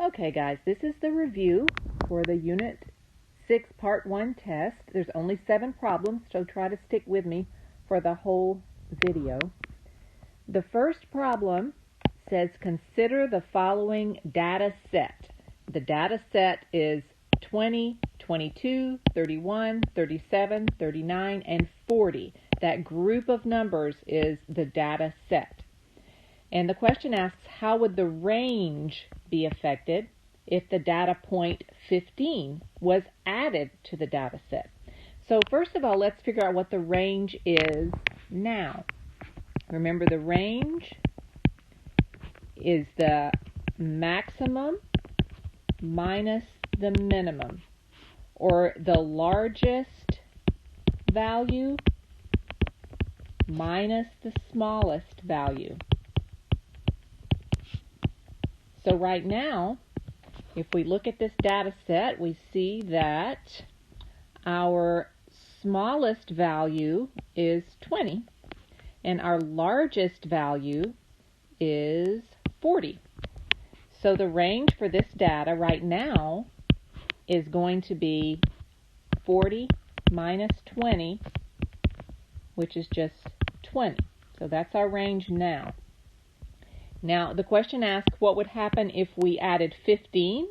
Okay guys, this is the review for the Unit 6 Part 1 test. There's only 7 problems, so try to stick with me for the whole video. The first problem says consider the following data set. The data set is 20, 22, 31, 37, 39, and 40. That group of numbers is the data set. And the question asks, how would the range be affected if the data point 15 was added to the data set? So first of all, let's figure out what the range is now. Remember, the range is the maximum minus the minimum, or the largest value minus the smallest value. So right now, if we look at this data set, we see that our smallest value is 20 and our largest value is 40. So the range for this data right now is going to be 40 minus 20, which is just 20. So that's our range now. Now, the question asks, what would happen if we added 15?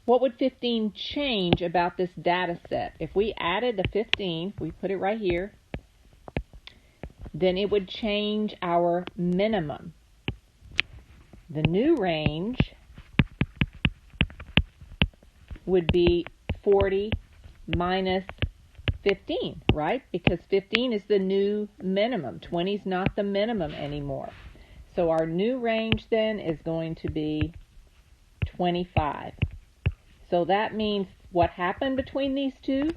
What would 15 change about this data set? If we added the 15, we put it right here, then it would change our minimum. The new range would be 40 minus 15, right? Because 15 is the new minimum. 20 is not the minimum anymore. So our new range then is going to be 25. So that means what happened between these two?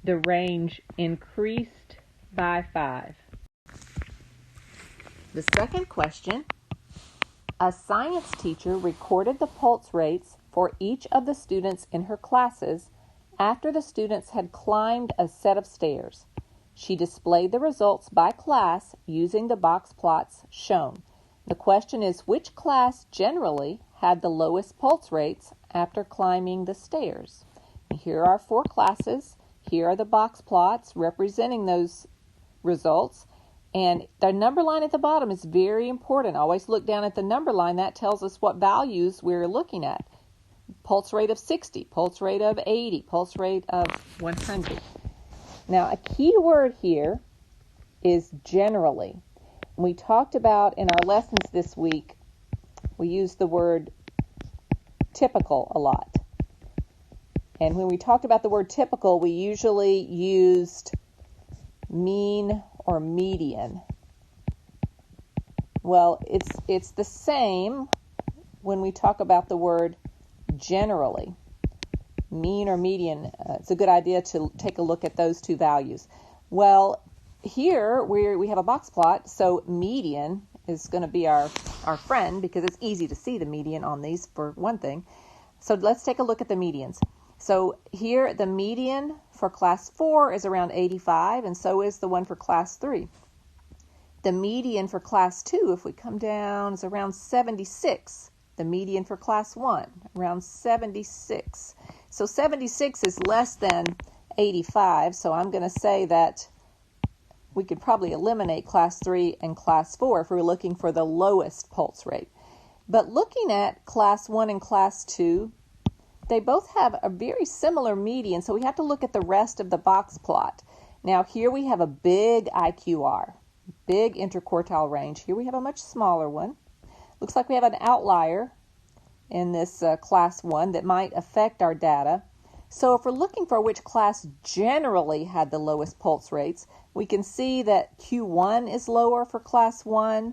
The range increased by 5. The second question, a science teacher recorded the pulse rates for each of the students in her classes after the students had climbed a set of stairs. She displayed the results by class using the box plots shown. The question is, which class generally had the lowest pulse rates after climbing the stairs? And here are 4 classes. Here are the box plots representing those results. And the number line at the bottom is very important. Always look down at the number line. That tells us what values we're looking at. Pulse rate of 60, pulse rate of 80, pulse rate of 100. Now, a key word here is generally. We talked about in our lessons this week, we used the word typical a lot. And when we talked about the word typical, we usually used mean or median. Well, it's the same when we talk about the word generally. Mean or median, it's a good idea to take a look at those two values. Well, here we have a box plot, so median is going to be our friend because it's easy to see the median on these for one thing. So let's take a look at the medians. So here the median for class 4 is around 85, and so is the one for class 3. The median for class 2, if we come down, is around 76. The median for class 1, around 76. So 76 is less than 85, so I'm going to say that we could probably eliminate class 3 and class 4 if we were looking for the lowest pulse rate. But looking at class 1 and class 2, they both have a very similar median, so we have to look at the rest of the box plot. Now here we have a big IQR, big interquartile range. Here we have a much smaller one. Looks like we have an outlier in this class 1 that might affect our data. So if we're looking for which class generally had the lowest pulse rates, we can see that Q1 is lower for class 1.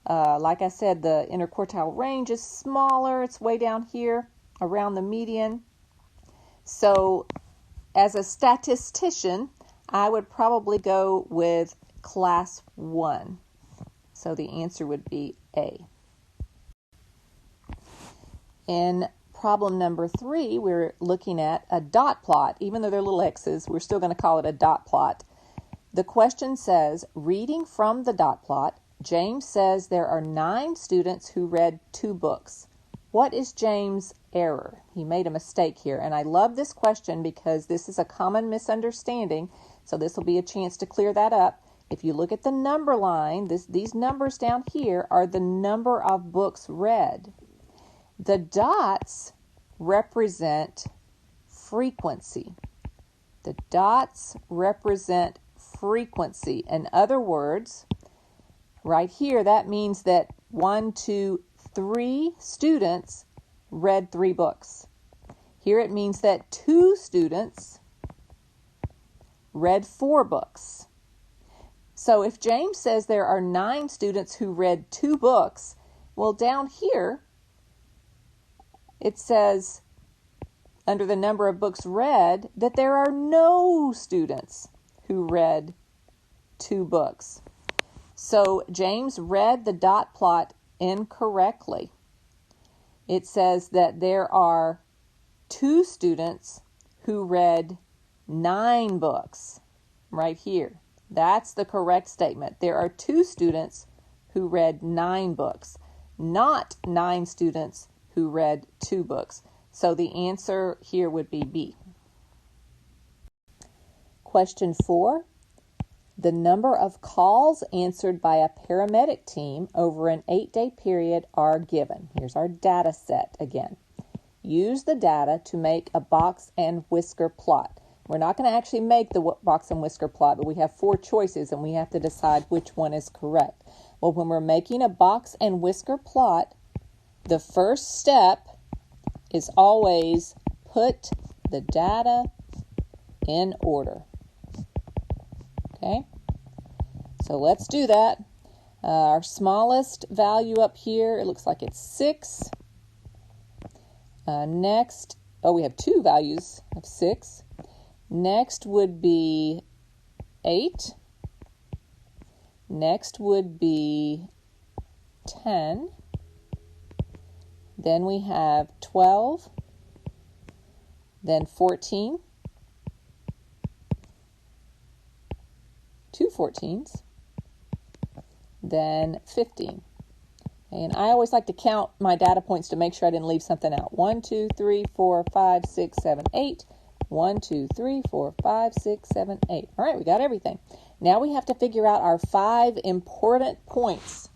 Like I said, the interquartile range is smaller. It's way down here around the median. So as a statistician, I would probably go with class 1. So the answer would be A. In problem number 3, we're looking at a dot plot. Even though they're little X's, we're still going to call it a dot plot. The question says, reading from the dot plot, James says there are 9 students who read 2 books. What is James' error? He made a mistake here. And I love this question because this is a common misunderstanding. So this will be a chance to clear that up. If you look at the number line, these numbers down here are the number of books read. The dots represent frequency. The dots represent frequency. In other words, right here, that means that 1, 2, 3 students read 3 books. Here it means that 2 students read 4 books. So if James says there are 9 students who read 2 books, well, down here it says under the number of books read that there are no students who read 2 books. So James read the dot plot incorrectly. It says that there are 2 students who read 9 books right here. That's the correct statement. There are 2 students who read 9 books, not 9 students who read 2 books. So the answer here would be B. Question 4. The number of calls answered by a paramedic team over an 8-day period are given. Here's our data set again. Use the data to make a box and whisker plot. We're not going to actually make the box and whisker plot, but we have 4 choices and we have to decide which one is correct. Well, when we're making a box and whisker plot, the first step is always put the data in order. Okay, so let's do that. Our smallest value up here, it looks like it's 6. Next, we have 2 values of 6. Next would be 8. Next would be 10. Then we have 12. Then 14. 2 14s. Then 15. And I always like to count my data points to make sure I didn't leave something out. 1, 2, 3, 4, 5, 6, 7, 8. 1, 2, 3, 4, 5, 6, 7, 8. All right, we got everything. Now we have to figure out our 5 important points,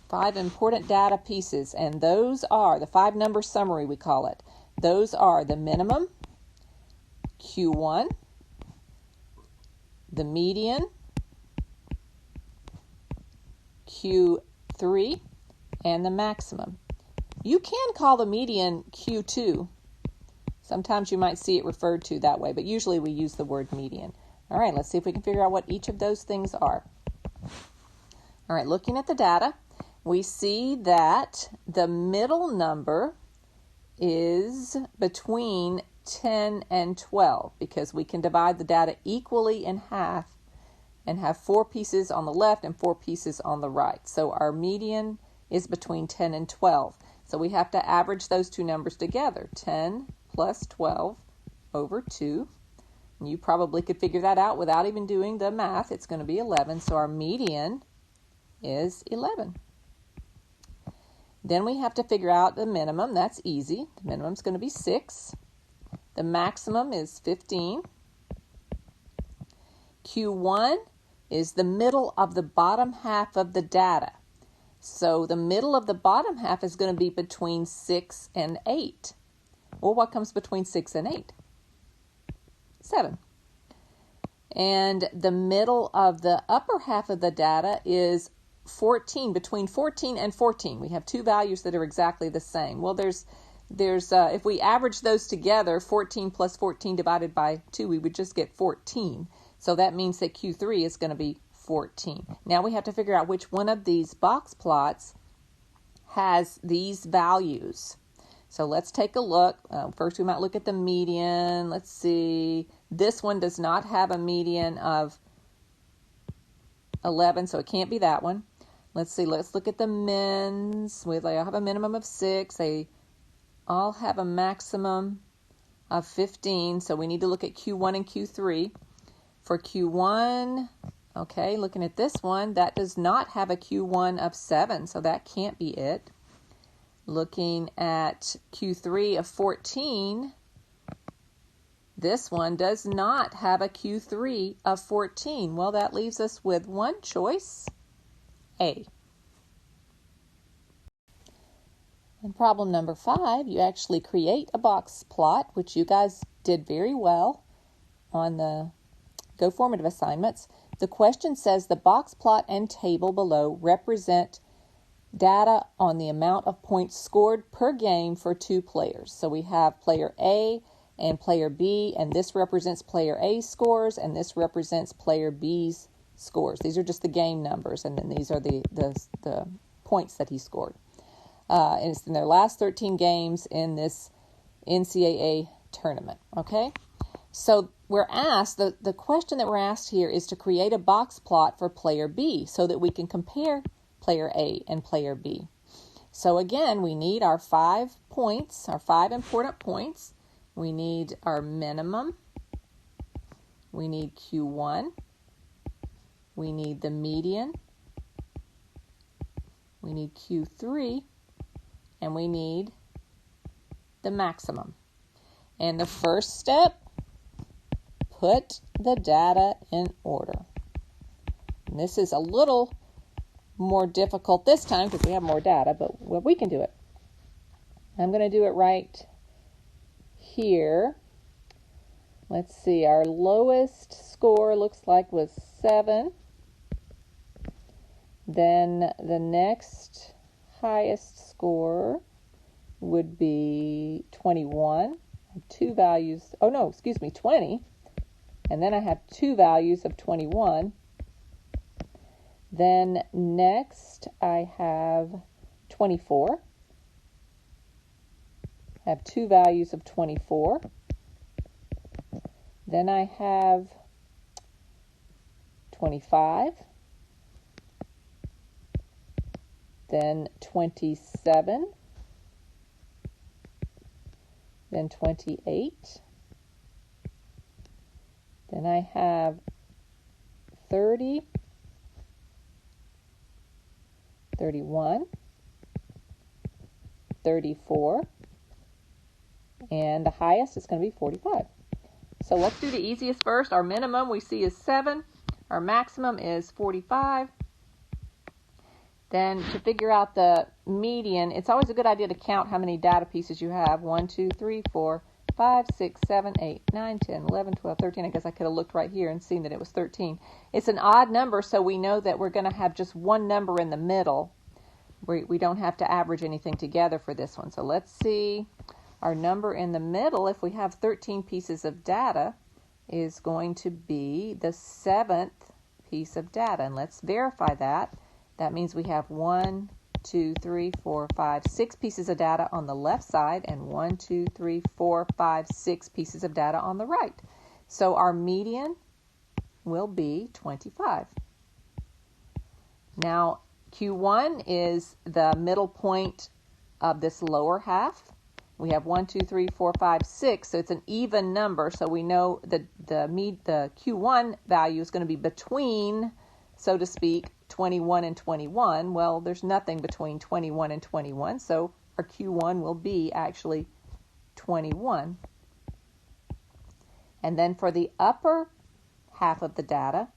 5 important data pieces, and those are the 5-number summary, we call it. Those are the minimum, Q1, the median, Q3, and the maximum. You can call the median Q2. Sometimes you might see it referred to that way, but usually we use the word median. All right, let's see if we can figure out what each of those things are. All right, looking at the data, we see that the middle number is between 10 and 12 because we can divide the data equally in half and have 4 pieces on the left and 4 pieces on the right. So our median is between 10 and 12. So we have to average those 2 numbers together. 10 plus 12 over 2. And you probably could figure that out without even doing the math. It's going to be 11. So our median is 11. Then we have to figure out the minimum. That's easy. The minimum is going to be 6. The maximum is 15. Q1 is the middle of the bottom half of the data. So the middle of the bottom half is going to be between 6 and 8. Well, what comes between 6 and 8? 7. And the middle of the upper half of the data is 14, between 14 and 14. We have 2 values that are exactly the same. Well, there's if we average those together, 14 plus 14 divided by 2, we would just get 14. So that means that Q3 is going to be 14. Now we have to figure out which one of these box plots has these values. So let's take a look. First, we might look at the median. Let's see. This one does not have a median of 11, so it can't be that one. Let's see. Let's look at the mins. They all have a minimum of 6. They all have a maximum of 15, so we need to look at Q1 and Q3. For Q1, Okay, looking at this one, that does not have a Q1 of 7, so that can't be it. Looking at Q3 of 14, this one does not have a Q3 of 14. Well, that leaves us with one choice, A. And problem number 5, you actually create a box plot, which you guys did very well on the Go Formative assignments. The question says the box plot and table below represent data on the amount of points scored per game for 2 players. So we have player A and player B, and this represents player A's scores, and this represents player B's scores. These are just the game numbers, and then these are the points that he scored. And it's in their last 13 games in this NCAA tournament, okay? So we're asked, the question that we're asked here is to create a box plot for player B so that we can compare player A and player B. So again, we need our 5 points, our 5 important points. We need our minimum. We need Q1. We need the median. We need Q3. And we need the maximum. And the first step, put the data in order. And this is a little more difficult this time because we have more data, but we can do it. I'm going to do it right here. Let's see, our lowest score looks like was 7. Then the next highest score would be 21. 2 values, 20. And then I have 2 values of 21. Then next I have 24. I have 2 values of 24. Then I have 25. Then 27. Then 28. Then I have 30. 31, 34, and the highest is going to be 45. So let's do the easiest first. Our minimum we see is 7. Our maximum is 45. Then to figure out the median, it's always a good idea to count how many data pieces you have. 1, 2, 3, 4, 5, 6, 7, 8, 9, 10, 11, 12, 13. I guess I could have looked right here and seen that it was 13. It's an odd number, so we know that we're going to have just one number in the middle. We don't have to average anything together for this one. So let's see. Our number in the middle, if we have 13 pieces of data, is going to be the 7th piece of data. And let's verify that. That means we have 1, 2, 3, 4, 5, 6 pieces of data on the left side, and 1, 2, 3, 4, 5, 6 pieces of data on the right. So our median will be 25. Now, Q1 is the middle point of this lower half. We have 1, 2, 3, 4, 5, 6, so it's an even number. So we know that the Q1 value is going to be between, so to speak, 21 and 21. Well, there's nothing between 21 and 21, so our Q1 will be actually 21. And then for the upper half of the data,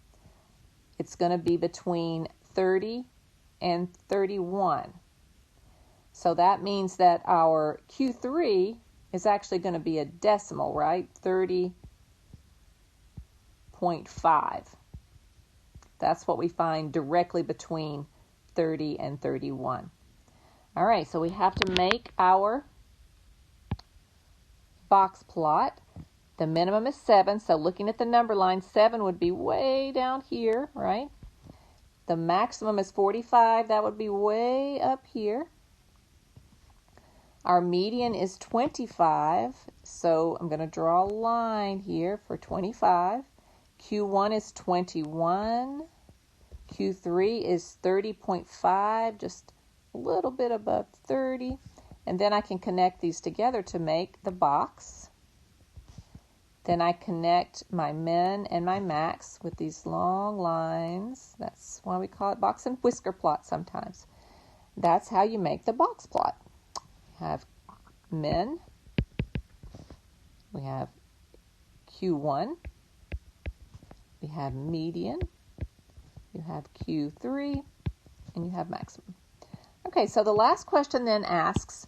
it's going to be between 30 and 31. So that means that our Q3 is actually going to be a decimal, right? 30.5. That's what we find directly between 30 and 31. All right, so we have to make our box plot. The minimum is 7, so looking at the number line, 7 would be way down here, right? The maximum is 45. That would be way up here. Our median is 25, so I'm going to draw a line here for 25. Q1 is 21. Q3 is 30.5, just a little bit above 30. And then I can connect these together to make the box. Then I connect my min and my max with these long lines. That's why we call it box and whisker plot sometimes. That's how you make the box plot. We have min, we have Q1, we have median, you have Q3, and you have maximum. Okay, so the last question then asks,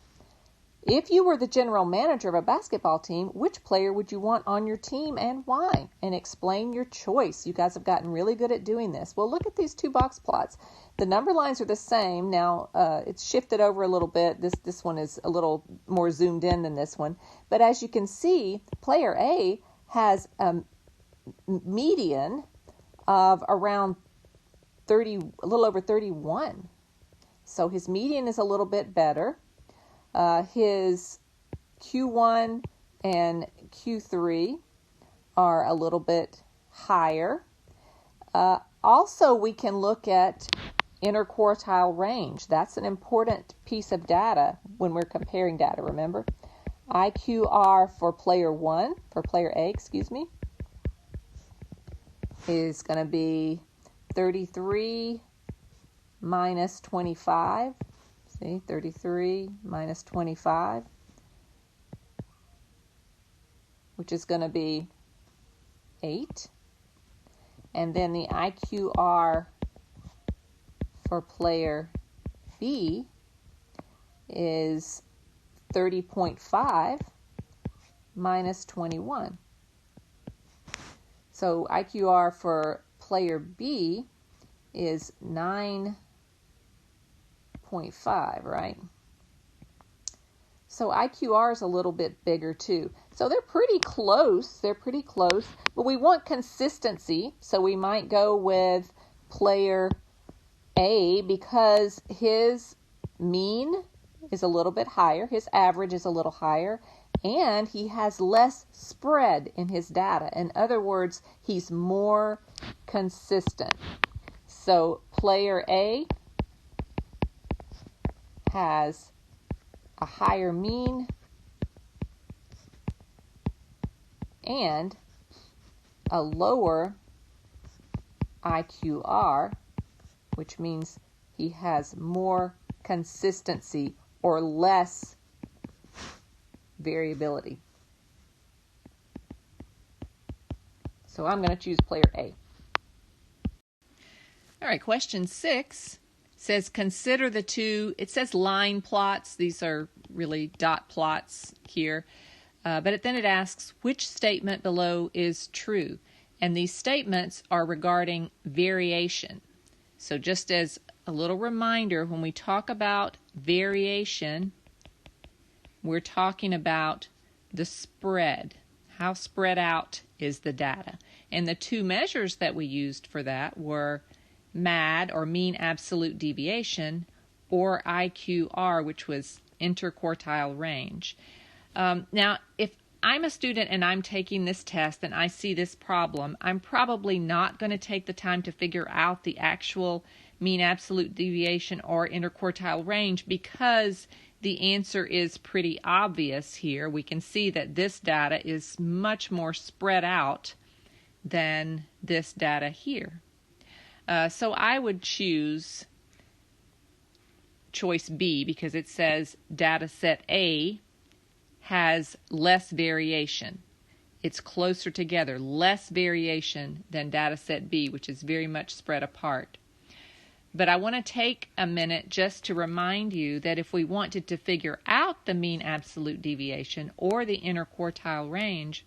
if you were the general manager of a basketball team, which player would you want on your team and why? And explain your choice. You guys have gotten really good at doing this. Well, look at these two box plots. The number lines are the same. Now, it's shifted over a little bit. This one is a little more zoomed in than this one. But as you can see, player A has a median of around 30, a little over 31. So his median is a little bit better. His Q1 and Q3 are a little bit higher. Also, we can look at interquartile range. That's an important piece of data when we're comparing data, remember? IQR for player A, is going to be 33 minus 25. See, 33 minus 25, which is going to be 8. And then the IQR for player B is 30.5 minus 21. So IQR for player B is 9.5, right? So IQR is a little bit bigger too. So they're pretty close. But we want consistency. So we might go with player A because his mean is a little bit higher. His average is a little higher. And he has less spread in his data. In other words, he's more consistent. So player A has a higher mean and a lower IQR, which means he has more consistency or less variability. So I'm going to choose player A. All right, question 6 says consider the two, it says line plots. These are really dot plots here. But then it asks which statement below is true. And these statements are regarding variation. So just as a little reminder, when we talk about variation, we're talking about the spread. How spread out is the data? And the two measures that we used for that were MAD, or mean absolute deviation, or IQR, which was interquartile range. Now, if I'm a student and I'm taking this test and I see this problem, I'm probably not going to take the time to figure out the actual mean absolute deviation or interquartile range because the answer is pretty obvious here. We can see that this data is much more spread out than this data here. So I would choose choice B because it says data set A has less variation. It's closer together, less variation than data set B, which is very much spread apart. But I want to take a minute just to remind you that if we wanted to figure out the mean absolute deviation or the interquartile range,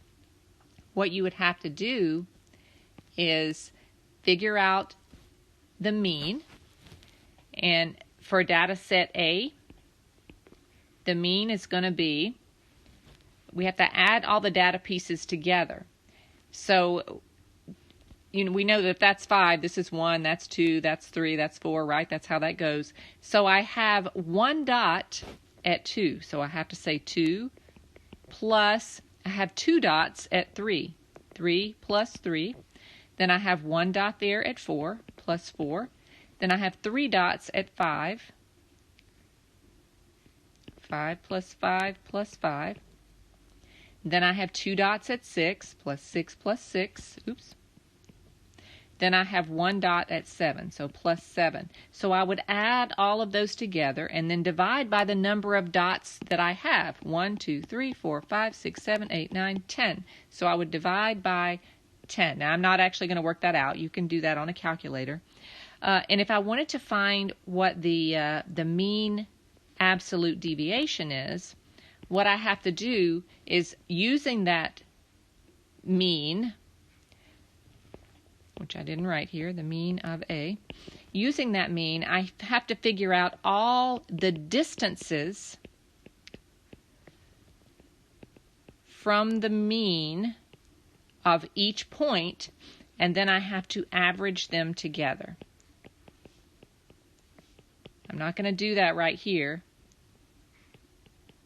what you would have to do is figure out the mean. And for data set A, the mean is going to be, we have to add all the data pieces together. So, we know that if that's 5, this is 1, that's 2, that's 3, that's 4, right? That's how that goes. So I have 1 dot at 2. So I have to say 2 plus, I have 2 dots at 3. 3 plus 3. Then I have 1 dot there at 4 plus 4. Then I have 3 dots at 5. 5 plus 5 plus 5. Then I have 2 dots at 6, plus 6 plus 6. Oops. Then I have 1 dot at 7, so plus 7. So I would add all of those together and then divide by the number of dots that I have. 1, 2, 3, 4, 5, 6, 7, 8, 9, 10. So I would divide by 10. Now I'm not actually going to work that out. You can do that on a calculator. And if I wanted to find what the mean absolute deviation is, what I have to do is using that mean, which I didn't write here, the mean of A. Using that mean, I have to figure out all the distances from the mean of each point, and then I have to average them together. I'm not going to do that right here,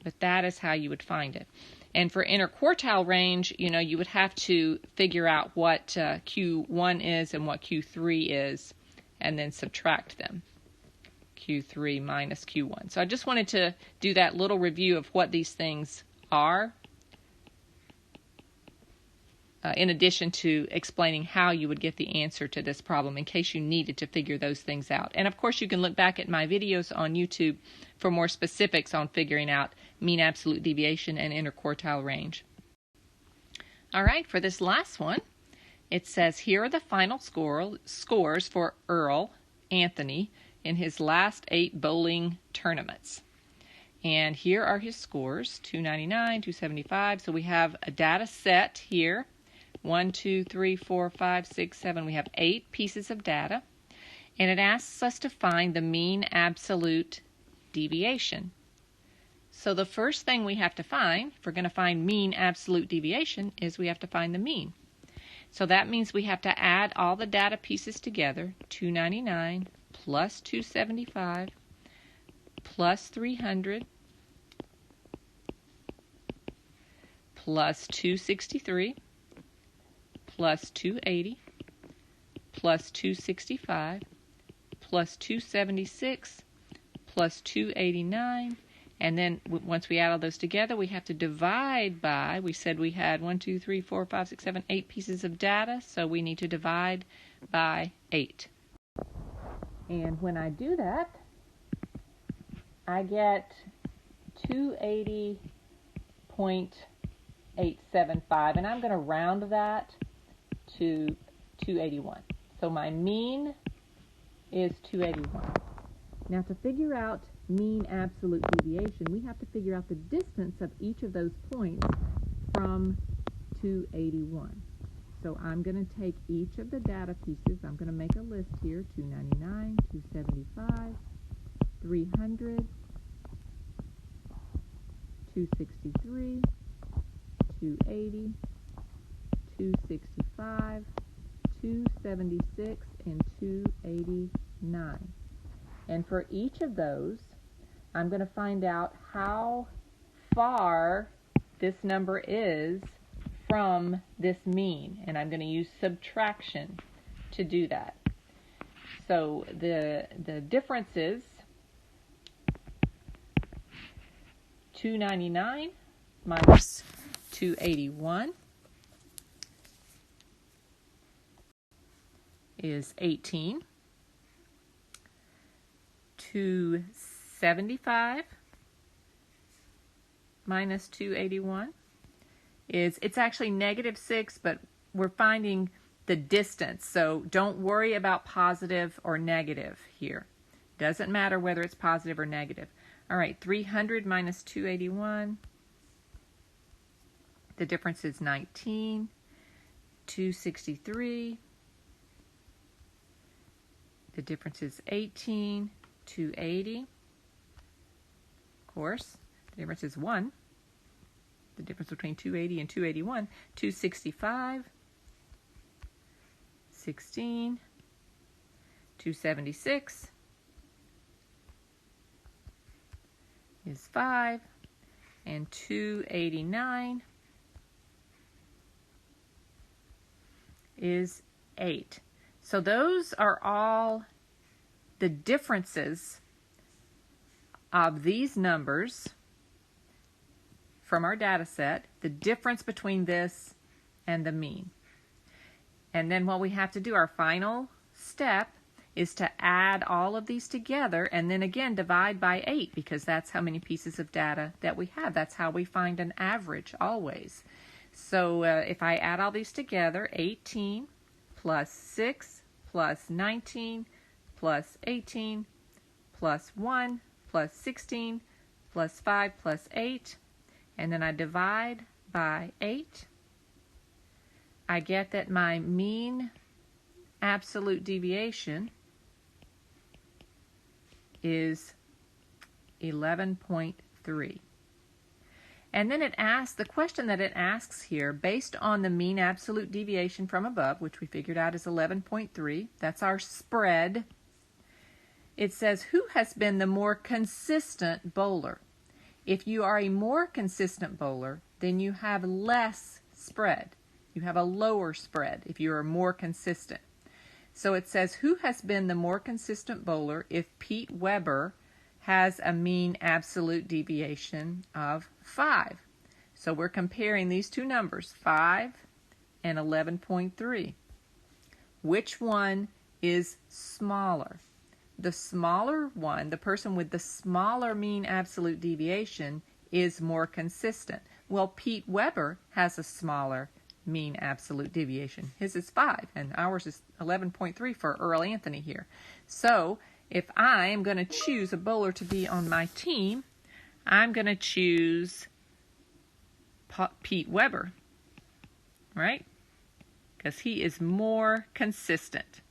but that is how you would find it. And for interquartile range, you would have to figure out what Q1 is and what Q3 is, and then subtract them. Q3 minus Q1. So I just wanted to do that little review of what these things are, in addition to explaining how you would get the answer to this problem in case you needed to figure those things out. And of course you can look back at my videos on YouTube for more specifics on figuring out mean absolute deviation and interquartile range. Alright, for this last one, it says here are the final scores for Earl Anthony in his last 8 bowling tournaments. And here are his scores, 299, 275. So we have a data set here. 1, 2, 3, 4, 5, 6, 7. We have 8 pieces of data. And it asks us to find the mean absolute deviation. So the first thing we have to find, if we're going to find mean absolute deviation, is we have to find the mean. So that means we have to add all the data pieces together. 299 plus 275 plus 300 plus 263 plus 280 plus 265 plus 276 plus 289, and then once we add all those together we have to divide by, we said we had 1, 2, 3, 4, 5, 6, 7, 8 pieces of data, so we need to divide by 8. And when I do that, I get 280.875, and I'm going to round that to 281. So my mean is 281. Now to figure out mean absolute deviation, we have to figure out the distance of each of those points from 281. So I'm going to take each of the data pieces. I'm going to make a list here: 299, 275, 300, 263, 280, 265, 276, and 289. And for each of those, I'm going to find out how far this number is from this mean, and I'm going to use subtraction to do that. So the difference is 299 minus 281 is 18. 275 minus 281 is, it's actually -6, but we're finding the distance, so don't worry about positive or negative here. Doesn't matter whether it's positive or negative. All right, 300 minus 281, the difference is 19. 263, the difference is 18. 280, of course, the difference is 1. The difference between 280 and 281. 265, 16, 276 is 5, and 289 is 8. So those are all the differences of these numbers from our data set, the difference between this and the mean. And then what we have to do, our final step, is to add all of these together and then again divide by 8, because that's how many pieces of data that we have. That's how we find an average always. So if I add all these together, 18 plus 6 plus 19 plus 18 plus 1 plus 16 plus 5 plus 8, and then I divide by 8, I get that my mean absolute deviation is 11.3. And then it asks, the question that it asks here, based on the mean absolute deviation from above, which we figured out is 11.3, that's our spread. It says, who has been the more consistent bowler? If you are a more consistent bowler, then you have less spread. You have a lower spread if you are more consistent. So it says, who has been the more consistent bowler if Pete Weber has a mean absolute deviation of 5. So we're comparing these two numbers, 5 and 11.3. Which one is smaller? The smaller one, the person with the smaller mean absolute deviation, is more consistent. Well, Pete Weber has a smaller mean absolute deviation. His is 5 and ours is 11.3 for Earl Anthony here. So if I am going to choose a bowler to be on my team, I'm going to choose Pete Weber, right? Because he is more consistent.